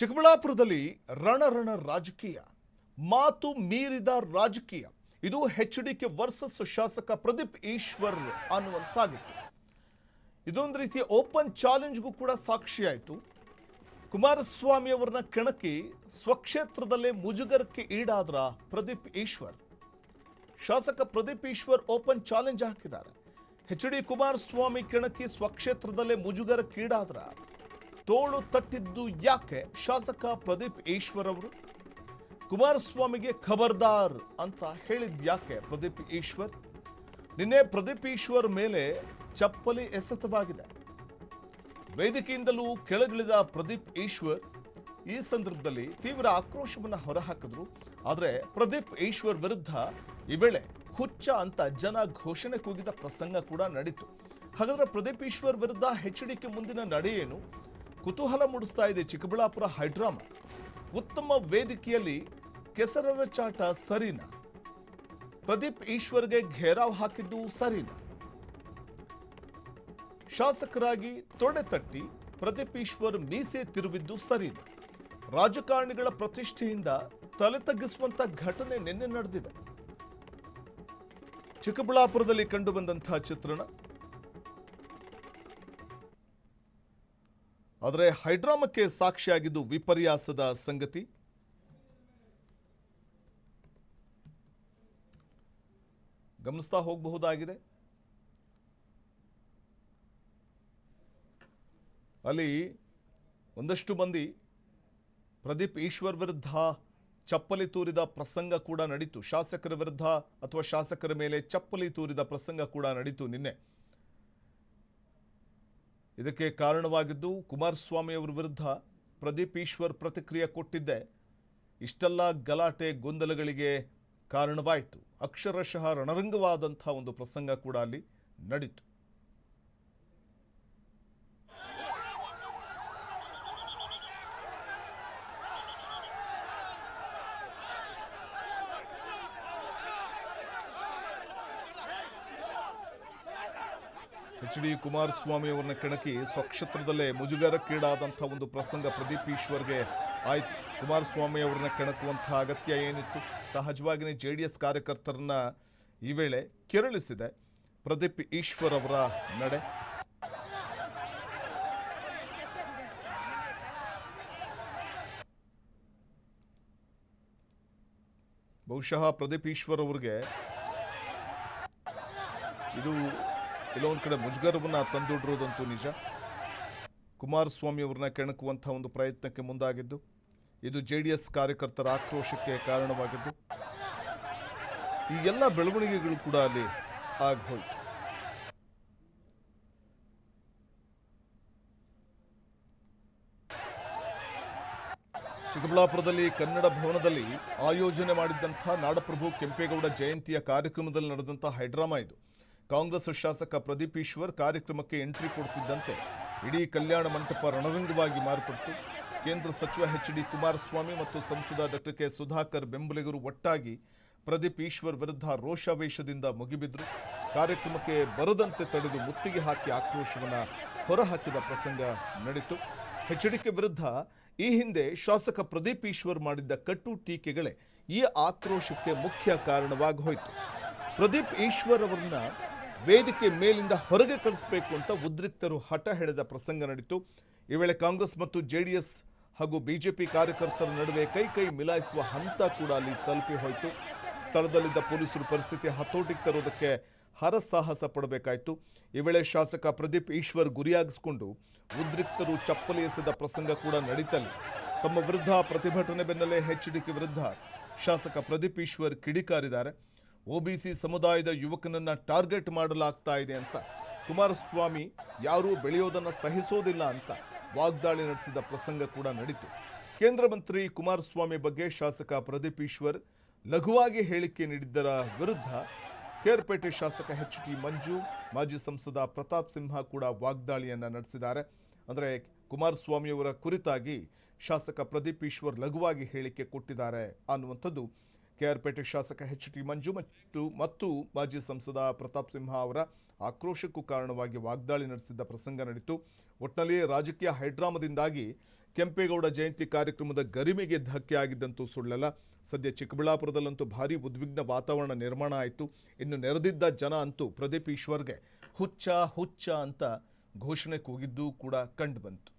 ಚಿಕ್ಕಬಳ್ಳಾಪುರದಲ್ಲಿ ರಣರಣ ರಾಜಕೀಯ, ಮಾತು ಮೀರಿದ ರಾಜಕೀಯ. ಇದು ಎಚ್ಡಿಕೆ ವರ್ಸಸ್ ಶಾಸಕ ಪ್ರದೀಪ್ ಈಶ್ವರ್ ಅನ್ನುವಂತಾಗಿತ್ತು. ಇದೊಂದು ರೀತಿಯ ಓಪನ್ ಚಾಲೆಂಜ್ಗೂ ಕೂಡ ಸಾಕ್ಷಿಯಾಯಿತು. ಕುಮಾರಸ್ವಾಮಿ ಅವರನ್ನ ಕೆಣಕಿ ಸ್ವಕ್ಷೇತ್ರದಲ್ಲೇ ಮುಜುಗರಕ್ಕೆ ಈಡಾದ್ರ ಪ್ರದೀಪ್ ಈಶ್ವರ್. ಶಾಸಕ ಪ್ರದೀಪ್ ಈಶ್ವರ್ ಓಪನ್ ಚಾಲೆಂಜ್ ಹಾಕಿದ್ದಾರೆ. ಎಚ್ಡಿ ಕುಮಾರಸ್ವಾಮಿ ಕೆಣಕಿ ಸ್ವಕ್ಷೇತ್ರದಲ್ಲೇ ಮುಜುಗರಕ್ಕೀಡಾದ್ರ ತೋಳು ತಟ್ಟಿದ್ದು ಯಾಕೆ ಶಾಸಕ ಪ್ರದೀಪ್ ಈಶ್ವರ್ ಅವರು? ಕುಮಾರಸ್ವಾಮಿಗೆ ಖಬರ್ದಾರ್ ಅಂತ ಹೇಳಿದ್ಯಾಕೆ ಪ್ರದೀಪ್ ಈಶ್ವರ್? ನಿನ್ನೆ ಪ್ರದೀಪ್ ಈಶ್ವರ್ ಮೇಲೆ ಚಪ್ಪಲಿ ಎಸೆತವಾಗಿದೆ. ವೇದಿಕೆಯಿಂದಲೂ ಕೆಳಗಿಳಿದ ಪ್ರದೀಪ್ ಈಶ್ವರ್ ಈ ಸಂದರ್ಭದಲ್ಲಿ ತೀವ್ರ ಆಕ್ರೋಶವನ್ನು ಹೊರಹಾಕಿದ್ರು. ಆದರೆ ಪ್ರದೀಪ್ ಈಶ್ವರ್ ವಿರುದ್ಧ ಈ ವೇಳೆ ಹುಚ್ಚ ಅಂತ ಜನ ಘೋಷಣೆ ಕೂಗಿದ ಪ್ರಸಂಗ ಕೂಡ ನಡೀತು. ಹಾಗಾದ್ರೆ ಪ್ರದೀಪ್ ಈಶ್ವರ್ ವಿರುದ್ಧ ಎಚ್ಡಿಕೆ ಮುಂದಿನ ನಡೆ ಏನು? ಕುತೂಹಲ ಮೂಡಿಸ್ತಾ ಇದೆ ಚಿಕ್ಕಬಳ್ಳಾಪುರ ಹೈಡ್ರಾಮಾ. ಉತ್ತಮ ವೇದಿಕೆಯಲ್ಲಿ ಕೆಸರರ ಚಾಟ ಸರಿನಾ? ಪ್ರದೀಪ್ ಈಶ್ವರ್ಗೆ ಘೇರಾವ್ ಹಾಕಿದ್ದು ಸರಿನಾ? ಶಾಸಕರಾಗಿ ತೊಡೆ ತಟ್ಟಿ ಪ್ರದೀಪ್ ಈಶ್ವರ್ ಮೀಸೆ ತಿರುವಿದ್ದು ಸರಿನಾ? ರಾಜಕಾರಣಿಗಳ ಪ್ರತಿಷ್ಠೆಯಿಂದ ತಲೆ ತಗ್ಗಿಸುವಂತ ಘಟನೆ ನಿನ್ನೆ ನಡೆದಿದೆ. ಚಿಕ್ಕಬಳ್ಳಾಪುರದಲ್ಲಿ ಕಂಡುಬಂದಂತಹ ಚಿತ್ರಣ. ಆದರೆ ಹೈಡ್ರಾಮಕ್ಕೆ ಸಾಕ್ಷಿಯಾಗಿದ್ದು ವಿಪರ್ಯಾಸದ ಸಂಗತಿ. ಗಮನಿಸ್ತಾ ಹೋಗಬಹುದಾಗಿದೆ. ಅಲ್ಲಿ ಒಂದಷ್ಟು ಮಂದಿ ಪ್ರದೀಪ್ ಈಶ್ವರ್ ವಿರುದ್ಧ ಚಪ್ಪಲಿ ತೂರಿದ ಪ್ರಸಂಗ ಕೂಡ ನಡೀತು. ಶಾಸಕರ ವಿರುದ್ಧ ಅಥವಾ ಶಾಸಕರ ಮೇಲೆ ಚಪ್ಪಲಿ ತೂರಿದ ಪ್ರಸಂಗ ಕೂಡ ನಡೀತು ನಿನ್ನೆ. ಇದಕ್ಕೆ ಕಾರಣವಾಗಿದ್ದು ಕುಮಾರಸ್ವಾಮಿ ಅವರ ವಿರುದ್ಧ ಪ್ರದೀಪ್ ಈಶ್ವರ್ ಪ್ರತಿಕ್ರಿಯೆ ಕೊಟ್ಟಿದ್ದೆ ಇಷ್ಟೆಲ್ಲ ಗಲಾಟೆ ಗೊಂದಲಗಳಿಗೆ ಕಾರಣವಾಯಿತು. ಅಕ್ಷರಶಃ ರಣರಂಗವಾದಂಥ ಒಂದು ಪ್ರಸಂಗ ಕೂಡ ಅಲ್ಲಿ ನಡೀತು. ಎಚ್ಡಿ ಕುಮಾರಸ್ವಾಮಿ ಅವರನ್ನ ಕೆಣಕಿ ಸ್ವಕ್ಷೇತ್ರದಲ್ಲೇ ಮುಜುಗರಕ್ಕೀಡಾದಂಥ ಒಂದು ಪ್ರಸಂಗ ಪ್ರದೀಪ್ ಈಶ್ವರ್ಗೆ ಆಯಿತು. ಕುಮಾರಸ್ವಾಮಿ ಅವರನ್ನ ಕೆಣಕುವಂತಹ ಅಗತ್ಯ ಏನಿತ್ತು? ಸಹಜವಾಗಿಯೇ JDS ಕಾರ್ಯಕರ್ತರನ್ನ ಈ ವೇಳೆ ಕೆರಳಿಸಿದೆ ಪ್ರದೀಪ್ ಈಶ್ವರ್ ಅವರ ನಡೆ. ಬಹುಶಃ ಪ್ರದೀಪ್ ಈಶ್ವರ್ ಅವರಿಗೆ ಇದು ಕೆಲವೊಂದು ಕಡೆ ಮುಜುಗರವನ್ನು ತಂದೊಡ್ಡಿರೋದಂತೂ ನಿಜ. ಕುಮಾರಸ್ವಾಮಿ ಅವ್ರನ್ನ ಕೆಣಕುವಂಥ ಒಂದು ಪ್ರಯತ್ನಕ್ಕೆ ಮುಂದಾಗಿದ್ದು ಇದು JDS ಕಾರ್ಯಕರ್ತರ ಆಕ್ರೋಶಕ್ಕೆ ಕಾರಣವಾಗಿದ್ದು ಈ ಎಲ್ಲ ಬೆಳವಣಿಗೆಗಳು ಕೂಡ ಅಲ್ಲಿ ಆಗೋಯ್ತು. ಚಿಕ್ಕಬಳ್ಳಾಪುರದಲ್ಲಿ ಕನ್ನಡ ಭವನದಲ್ಲಿ ಆಯೋಜನೆ ಮಾಡಿದ್ದಂಥ ನಾಡಪ್ರಭು ಕೆಂಪೇಗೌಡ ಜಯಂತಿಯ ಕಾರ್ಯಕ್ರಮದಲ್ಲಿ ನಡೆದಂಥ ಹೈಡ್ರಾಮಾ ಇದು. ಕಾಂಗ್ರೆಸ್ ಶಾಸಕ ಪ್ರದೀಪ್ ಈಶ್ವರ್ ಕಾರ್ಯಕ್ರಮಕ್ಕೆ ಎಂಟ್ರಿ ಕೊಡ್ತಿದ್ದಂತೆ ಇಡೀ ಕಲ್ಯಾಣ ಮಂಟಪ ರಣರಂಗವಾಗಿ ಮಾರ್ಪಟ್ಟು ಕೇಂದ್ರ ಸಚಿವ ಎಚ್ಡಿ ಕುಮಾರಸ್ವಾಮಿ ಮತ್ತು ಸಂಸದ ಡಾಕ್ಟರ್ ಕೆ ಸುಧಾಕರ್ ಬೆಂಬಲಿಗರು ಒಟ್ಟಾಗಿ ಪ್ರದೀಪ್ ಈಶ್ವರ್ ವಿರುದ್ಧ ರೋಷಾವೇಶದಿಂದ ಮುಗಿಬಿದ್ರು. ಕಾರ್ಯಕ್ರಮಕ್ಕೆ ಬರದಂತೆ ತಡೆದು ಮುತ್ತಿಗೆ ಹಾಕಿ ಆಕ್ರೋಶವನ್ನು ಹೊರಹಾಕಿದ ಪ್ರಸಂಗ ನಡೀತು. ಎಚ್ಡಿಕೆ ವಿರುದ್ಧ ಈ ಹಿಂದೆ ಶಾಸಕ ಪ್ರದೀಪ್ ಈಶ್ವರ್ ಮಾಡಿದ್ದ ಕಟ್ಟು ಟೀಕೆಗಳೇ ಈ ಆಕ್ರೋಶಕ್ಕೆ ಮುಖ್ಯ ಕಾರಣವಾಗಿ ಹೋಯಿತು. ಪ್ರದೀಪ್ ಈಶ್ವರ್ ಅವರನ್ನ ವೇದಿಕೆ ಮೇಲಿಂದ ಹೊರಗೆ ಕಳಿಸಬೇಕು ಅಂತ ಉದ್ರಿಕ್ತರು ಹಠ ಹಿಡಿದ ಪ್ರಸಂಗ ನಡೀತು. ಈ ವೇಳೆ ಕಾಂಗ್ರೆಸ್ ಮತ್ತು JDS ಹಾಗೂ ಬಿಜೆಪಿ ಕಾರ್ಯಕರ್ತರ ನಡುವೆ ಕೈ ಮಿಲಾಯಿಸುವ ಹಂತ ಕೂಡ ಅಲ್ಲಿ ತಲುಪಿ ಹೋಯಿತು. ಸ್ಥಳದಲ್ಲಿದ್ದ ಪೊಲೀಸರು ಪರಿಸ್ಥಿತಿ ಹತೋಟಿಗೆ ತರೋದಕ್ಕೆ ಹರಸಾಹಸ ಪಡಬೇಕಾಯಿತು. ಈ ವೇಳೆ ಶಾಸಕ ಪ್ರದೀಪ್ ಈಶ್ವರ್ ಗುರಿಯಾಗಿಸಿಕೊಂಡು ಉದ್ರಿಕ್ತರು ಚಪ್ಪಲಿ ಎಸೆದ ಪ್ರಸಂಗ ಕೂಡ ನಡೀತಲ್ಲಿ. ತಮ್ಮ ವಿರುದ್ಧ ಪ್ರತಿಭಟನೆ ಬೆನ್ನಲ್ಲೇ ಎಚ್ಡಿಕೆ ವಿರುದ್ಧ ಶಾಸಕ ಪ್ರದೀಪ್ ಈಶ್ವರ್ ಕಿಡಿಕಾರಿದ್ದಾರೆ. OBC ಸಮುದಾಯದ ಯುವಕನನ್ನ ಟಾರ್ಗೆಟ್ ಮಾಡಲಾಗ್ತಾ ಇದೆ ಅಂತ, ಕುಮಾರಸ್ವಾಮಿ ಯಾರೂ ಬೆಳೆಯೋದನ್ನು ಸಹಿಸೋದಿಲ್ಲ ಅಂತ ವಾಗ್ದಾಳಿ ನಡೆಸಿದ ಪ್ರಸಂಗ ಕೂಡ ನಡೀತು. ಕೇಂದ್ರ ಮಂತ್ರಿ ಕುಮಾರಸ್ವಾಮಿ ಬಗ್ಗೆ ಶಾಸಕ ಪ್ರದೀಪ್ ಈಶ್ವರ್ ಲಘುವಾಗಿ ಹೇಳಿಕೆ ನೀಡಿದ್ದರ ವಿರುದ್ಧ ಕೇರ್ಪೇಟೆ ಶಾಸಕ HT ಮಂಜು, ಮಾಜಿ ಸಂಸದ ಪ್ರತಾಪ್ ಸಿಂಹ ಕೂಡ ವಾಗ್ದಾಳಿಯನ್ನು ನಡೆಸಿದ್ದಾರೆ. ಅಂದರೆ ಕುಮಾರಸ್ವಾಮಿಯವರ ಕುರಿತಾಗಿ ಶಾಸಕ ಪ್ರದೀಪ್ ಈಶ್ವರ್ ಲಘುವಾಗಿ ಹೇಳಿಕೆ ಕೊಟ್ಟಿದ್ದಾರೆ ಅನ್ನುವಂಥದ್ದು ಕೆಆರ್ಪೇಟೆ ಶಾಸಕ ಎಚ್.ಟಿ. ಮಂಜು ಮತ್ತು ಮಾಜಿ ಸಂಸದ ಪ್ರತಾಪ್ ಸಿಂಹ ಅವರ ಆಕ್ರೋಶಕ್ಕೂ ಕಾರಣವಾಗಿ ವಾಗ್ದಾಳಿ ನಡೆಸಿದ್ದ ಪ್ರಸಂಗ ನಡೆಯಿತು. ಒಟ್ಟಿನಲ್ಲಿ ರಾಜಕೀಯ ಹೈಡ್ರಾಮದಿಂದಾಗಿ ಕೆಂಪೇಗೌಡ ಜಯಂತಿ ಕಾರ್ಯಕ್ರಮದ ಗರಿಮೆಗೆ ಧಕ್ಕೆ ಆಗಿದ್ದಂತೂ ಸುಳ್ಳಲ್ಲ. ಸದ್ಯ ಚಿಕ್ಕಬಳ್ಳಾಪುರದಲ್ಲಂತೂ ಭಾರೀ ಉದ್ವಿಗ್ನ ವಾತಾವರಣ ನಿರ್ಮಾಣ ಆಯಿತು. ಇನ್ನು ನೆರೆದಿದ್ದ ಜನ ಅಂತೂ ಪ್ರದೀಪ್ ಈಶ್ವರ್ಗೆ ಹುಚ್ಚ ಹುಚ್ಚ ಅಂತ ಘೋಷಣೆ ಕೂಗಿದ್ದೂ ಕೂಡ ಕಂಡುಬಂತು.